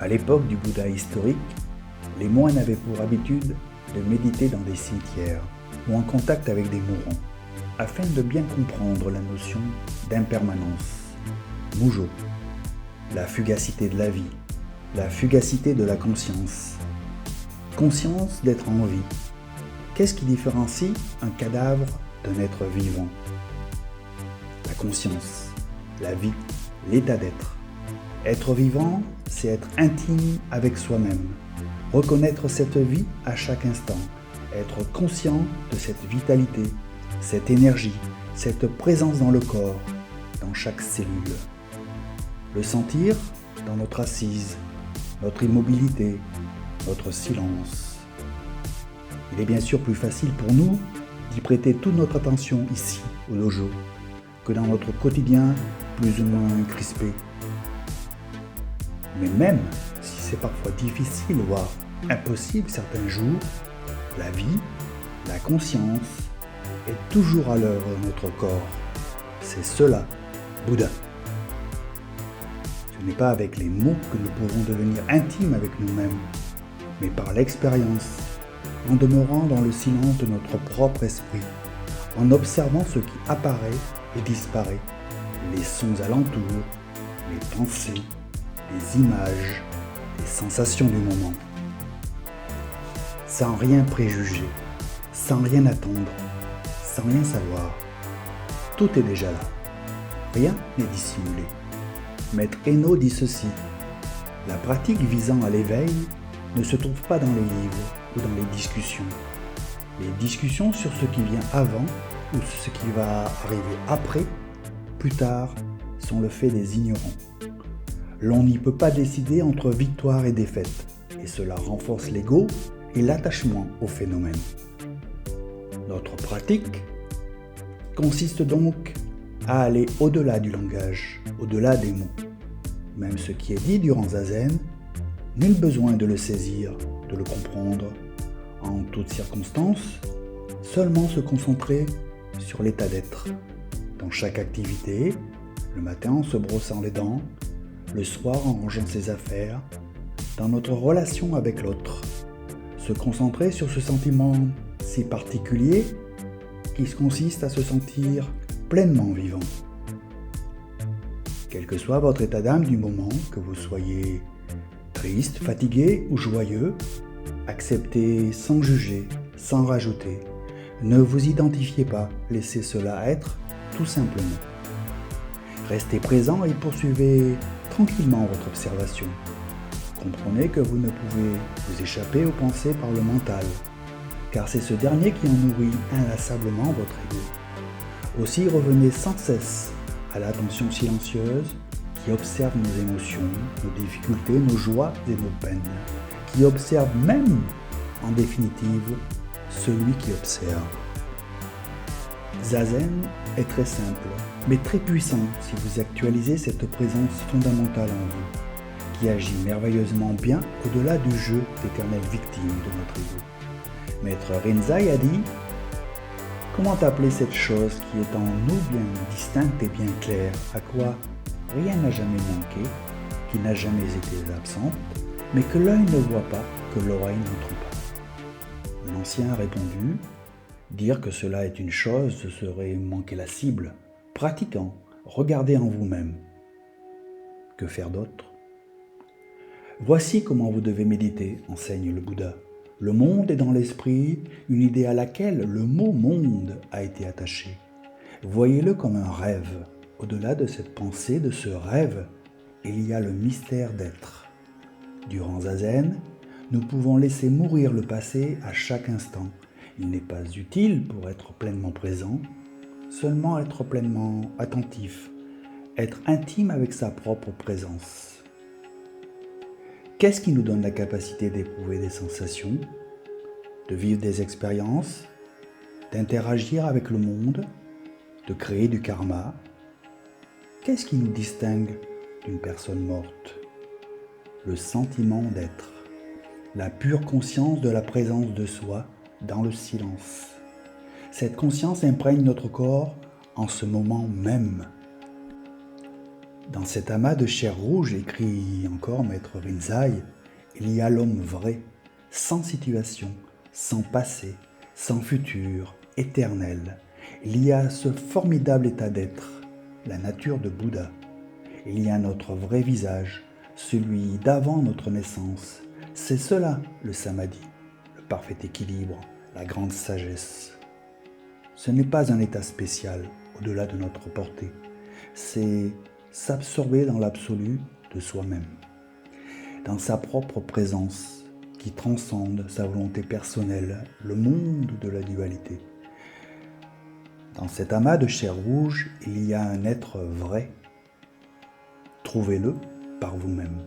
À l'époque du Bouddha historique, les moines avaient pour habitude de méditer dans des cimetières ou en contact avec des mourants, afin de bien comprendre la notion d'impermanence, Mujo, la fugacité de la vie, la fugacité de la conscience. Conscience d'être en vie. Qu'est-ce qui différencie un cadavre d'un être vivant? La conscience, la vie, l'état d'être. Être vivant, c'est être intime avec soi-même, reconnaître cette vie à chaque instant, être conscient de cette vitalité, cette énergie, cette présence dans le corps, dans chaque cellule. Le sentir dans notre assise, notre immobilité, notre silence. Il est bien sûr plus facile pour nous d'y prêter toute notre attention ici, au dojo, que dans notre quotidien plus ou moins crispé. Mais même si c'est parfois difficile, voire impossible certains jours, la vie, la conscience est toujours à l'œuvre dans notre corps. C'est cela, Bouddha. Ce n'est pas avec les mots que nous pouvons devenir intimes avec nous-mêmes, mais par l'expérience, en demeurant dans le silence de notre propre esprit, en observant ce qui apparaît et disparaît, les sons alentours, les pensées, les images, les sensations du moment. Sans rien préjuger, sans rien attendre, sans rien savoir. Tout est déjà là. Rien n'est dissimulé. Maître Enno dit ceci: la pratique visant à l'éveil ne se trouve pas dans les livres ou dans les discussions. Les discussions sur ce qui vient avant ou ce qui va arriver après, plus tard, sont le fait des ignorants. L'on n'y peut pas décider entre victoire et défaite, et cela renforce l'ego et l'attachement au phénomène. Notre pratique consiste donc à aller au-delà du langage, au-delà des mots. Même ce qui est dit durant Zazen, nul besoin de le saisir, de le comprendre, en toutes circonstances, seulement se concentrer sur l'état d'être. Dans chaque activité, le matin en se brossant les dents, le soir en rangeant ses affaires, dans notre relation avec l'autre, se concentrer sur ce sentiment si particulier qui consiste à se sentir pleinement vivant. Quel que soit votre état d'âme du moment, que vous soyez triste, fatigué ou joyeux, acceptez sans juger, sans rajouter. Ne vous identifiez pas, laissez cela être tout simplement. Restez présent et poursuivez tranquillement votre observation. Comprenez que vous ne pouvez vous échapper aux pensées par le mental, car c'est ce dernier qui en nourrit inlassablement votre ego. Aussi revenez sans cesse à l'attention silencieuse qui observe nos émotions, nos difficultés, nos joies et nos peines, qui observe même, en définitive, celui qui observe. Zazen est très simple, mais très puissant si vous actualisez cette présence fondamentale en vous, qui agit merveilleusement bien au-delà du jeu d'éternelle victime de notre ego. Maître Rinzai a dit: comment appeler cette chose qui est en nous bien distincte et bien claire, à quoi rien n'a jamais manqué, qui n'a jamais été absente, mais que l'œil ne voit pas, que l'oreille n'entend pas. Un ancien a répondu: dire que cela est une chose, ce serait manquer la cible. Pratiquant, regardez en vous-même. Que faire d'autre? Voici comment vous devez méditer, enseigne le Bouddha. Le monde est dans l'esprit, une idée à laquelle le mot monde a été attaché. Voyez-le comme un rêve. Au-delà de cette pensée, de ce rêve, il y a le mystère d'être. Durant Zazen, nous pouvons laisser mourir le passé à chaque instant. Il n'est pas utile pour être pleinement présent, seulement être pleinement attentif, être intime avec sa propre présence. Qu'est-ce qui nous donne la capacité d'éprouver des sensations, de vivre des expériences, d'interagir avec le monde, de créer du karma? Qu'est-ce qui nous distingue d'une personne morte? Le sentiment d'être, la pure conscience de la présence de soi dans le silence. Cette conscience imprègne notre corps en ce moment même. Dans cet amas de chair rouge, écrit encore Maître Rinzai, il y a l'homme vrai, sans situation, sans passé, sans futur, éternel. Il y a ce formidable état d'être, la nature de Bouddha. Il y a notre vrai visage, celui d'avant notre naissance. C'est cela le samadhi, le parfait équilibre, la grande sagesse. Ce n'est pas un état spécial au-delà de notre portée. C'est s'absorber dans l'absolu de soi-même, dans sa propre présence qui transcende sa volonté personnelle, le monde de la dualité. Dans cet amas de chair rouge, il y a un être vrai. Trouvez-le par vous-même.